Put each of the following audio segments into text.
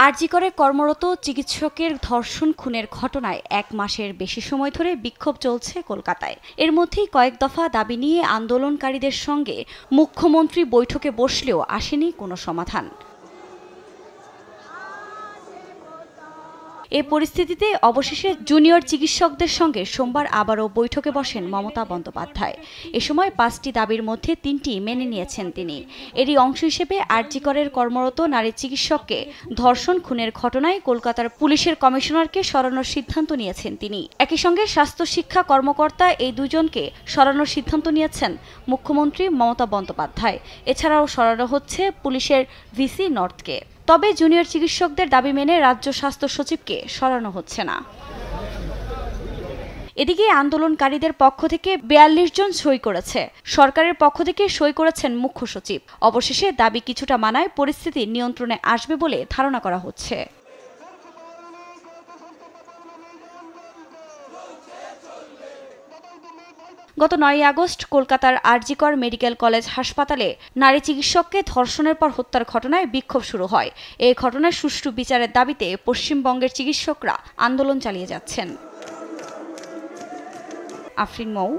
আরজি করে কর্মরত চিকিৎসকের ধর্ষণ খুনের ঘটনায় 1 মাসের বেশি সময় ধরে বিক্ষোভ চলছে কলকাতায়। এর মধ্যেই কয়েক দফা দাবি নিয়ে আন্দোলনকারীদের সঙ্গে মুখ্যমন্ত্রী বৈঠকে বসলেও আসেনি কোনো সমাধান। এ পরিস্থিতিতে অবশেষে জুনিয়র চিকিৎসকদের সঙ্গে সোমবার আবারও বৈঠকে বসেন মমতা বন্দ্যোপাধ্যায়। এ সময় 5টি দাবির মধ্যে 3টি মেনে নিয়েছেন তিনি। এরই অংশ হিসেবে আরজি করের কর্মরত নারী চিকিৎসককে ধর্ষণ খুনের ঘটনায় কলকাতার পুলিশের কমিশনারকে সরানোর সিদ্ধান্ত নিয়েছেন তিনি। একই সঙ্গে স্বাস্থ্য শিক্ষা কর্মকর্তা এই দুজনকে সরানোর সিদ্ধান্ত নিয়েছেন মুখ্যমন্ত্রী মমতা বন্দ্যোপাধ্যায়। এছাড়াও সরানো হচ্ছে পুলিশের ভিসি নর্থকে। তবে জুনিয়র চিকিৎসকদের দাবি মেনে রাজ্য স্বাস্থ্য সচিবকে সরানো হচ্ছে না। এদিকে আন্দোলনকারীদের পক্ষ থেকে 42 জন সই করেছে। সরকারের পক্ষ থেকে সই করেছেন মুখ্য সচিব। অবশেষে দাবি কিছুটা মানায় পরিস্থিতি নিয়ন্ত্রণে আসবে বলে ধারণা করা হচ্ছে। গত 9 আগস্ট কলকাতার আরজি কর মেডিকেল কলেজ হাসপাতালে নারী চিকিৎসককে ধর্ষণের পর হত্যার ঘটনায় বিক্ষোভ শুরু হয়। এই ঘটনার সুষ্ঠু বিচারের দাবিতে পশ্চিমবঙ্গের চিকিৎসকরা আন্দোলন চালিয়ে যাচ্ছেন। আফরিন মৌ,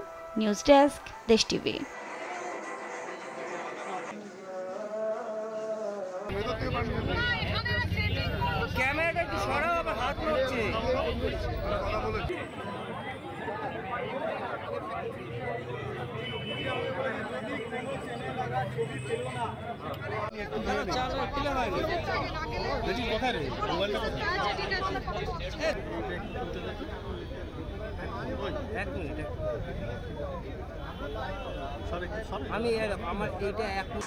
নিউজ ডেস্ক, দেশ টিভি। ক্যামেরাটা একটু সরাও, আবার হাত নড়ছে। আমি আমার এটা এখন